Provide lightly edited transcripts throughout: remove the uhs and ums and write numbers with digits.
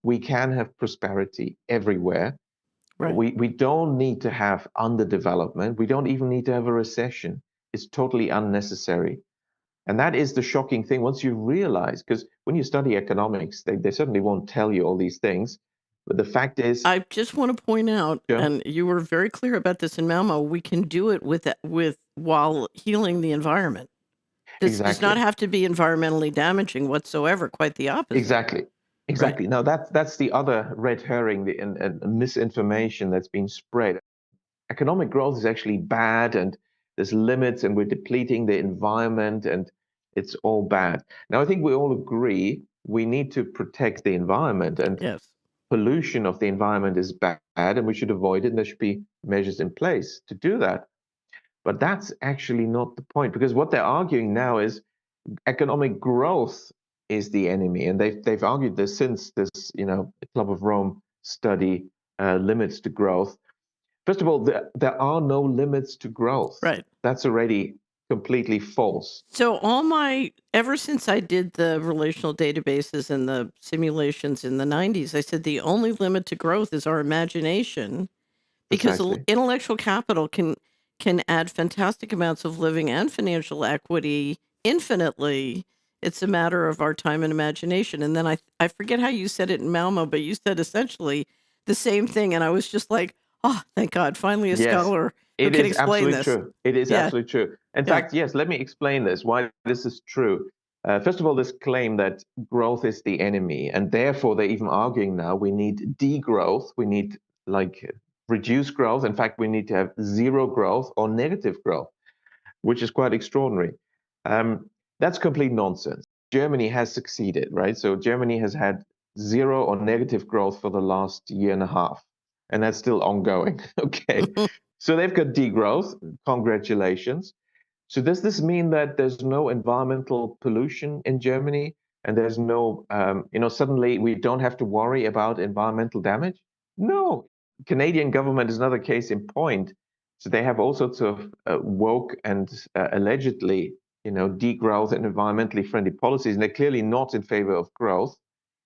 we can have prosperity everywhere. Right. We don't need to have underdevelopment. We don't even need to have a recession. It's totally unnecessary. And that is the shocking thing once you realize, because when you study economics, they certainly won't tell you all these things. But the fact is, I just want to point out, sure, and you were very clear about this in Malmo, we can do it with while healing the environment. This does not exactly. have to be environmentally damaging whatsoever, quite the opposite. Exactly. Right. Exactly. Now that's the other red herring, and misinformation that's been spread. Economic growth is actually bad, and there's limits, and we're depleting the environment, and it's all bad. Now, I think we all agree we need to protect the environment, and Yes. pollution of the environment is bad, and we should avoid it, and there should be measures in place to do that. But that's actually not the point, because what they're arguing now is economic growth is the enemy, and they've argued this since this Club of Rome study, limits to growth. First of all, there are no limits to growth. Right. That's already completely false. So ever since I did the relational databases and the simulations in the 90s, I said the only limit to growth is our imagination, because Precisely. intellectual capital can add fantastic amounts of living and financial equity infinitely. It's a matter of our time and imagination. And then I forget how you said it in Malmo, but you said essentially the same thing, and I was just like, oh, thank God, finally a Yes, scholar who it can is explain absolutely this. true. It is Yeah, absolutely true. In yeah, fact, yes, let me explain this, why this is true. First of all, this claim that growth is the enemy, and therefore they're even arguing now we need degrowth, we need like reduced growth. In fact, we need to have zero growth or negative growth, which is quite extraordinary. That's complete nonsense. Germany has succeeded, right? So Germany has had zero or negative growth for the last year and a half, and that's still ongoing. Okay. So they've got degrowth. Congratulations. So does this mean that there's no environmental pollution in Germany, and there's no, suddenly we don't have to worry about environmental damage? No. Canadian government is another case in point. So they have all sorts of woke and allegedly, degrowth and environmentally friendly policies, and they're clearly not in favor of growth.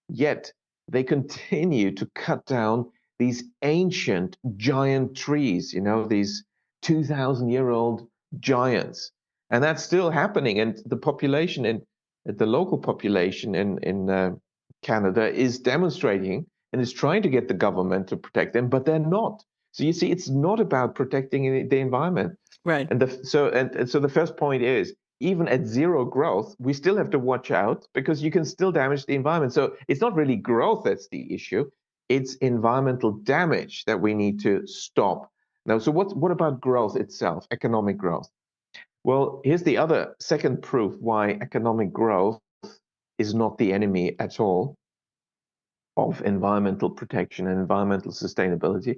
Yet they continue to cut down these ancient giant trees, these 2,000-year-old giants. And that's still happening. And the population the local population in Canada is demonstrating and is trying to get the government to protect them, but they're not. So you see, it's not about protecting the environment. right. And so the first point is, even at zero growth, we still have to watch out because you can still damage the environment. So it's not really growth that's the issue, it's environmental damage that we need to stop. Now, so what about growth itself, economic growth? Well, here's the other second proof why economic growth is not the enemy at all of environmental protection and environmental sustainability.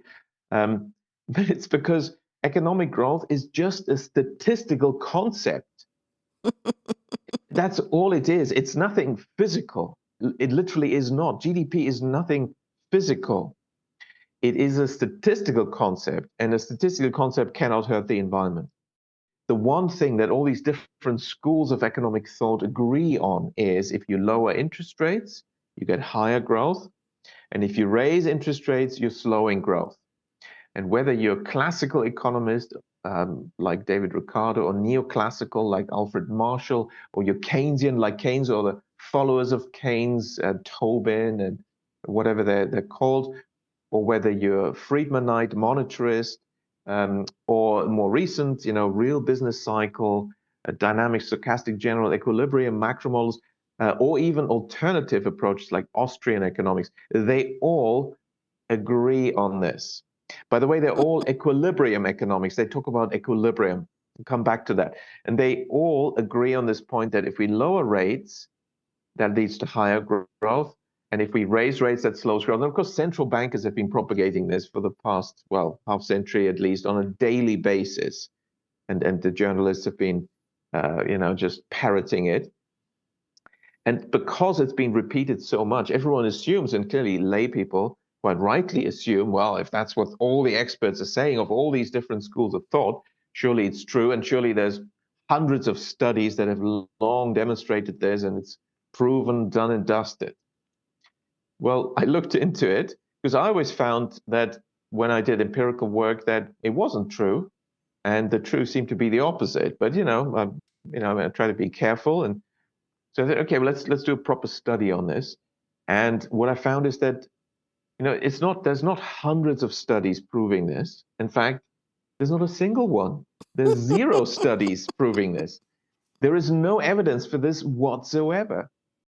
Um, but it's because economic growth is just a statistical concept. That's all it is. It's nothing physical. It literally is not. GDP is nothing physical. It is a statistical concept, and a statistical concept cannot hurt the environment. The one thing that all these different schools of economic thought agree on is if you lower interest rates, you get higher growth. And if you raise interest rates, you're slowing growth. And whether you're a classical economist like David Ricardo, or neoclassical like Alfred Marshall, or you're Keynesian like Keynes, or the followers of Keynes, Tobin, and whatever they're called, or whether you're a Friedmanite monetarist, or more recent, real business cycle, dynamic stochastic general equilibrium macromodels, or even alternative approaches like Austrian economics, they all agree on this. By the way, they're all equilibrium economics. They talk about equilibrium. We'll come back to that. And they all agree on this point that if we lower rates, that leads to higher growth. And if we raise rates, that slows growth. And of course, central bankers have been propagating this for the past, well, half century at least, on a daily basis. And the journalists have been, just parroting it. And because it's been repeated so much, everyone assumes, and clearly lay people quite rightly assume, well, if that's what all the experts are saying of all these different schools of thought, surely it's true. And surely there's hundreds of studies that have long demonstrated this, and it's proven, done and dusted. Well, I looked into it because I always found that when I did empirical work that it wasn't true, and the truth seemed to be the opposite. But I try to be careful, and so I said, okay, well, let's do a proper study on this. And what I found is that there's not hundreds of studies proving this. In fact, there's not a single one. There's zero studies proving this. There is no evidence for this whatsoever.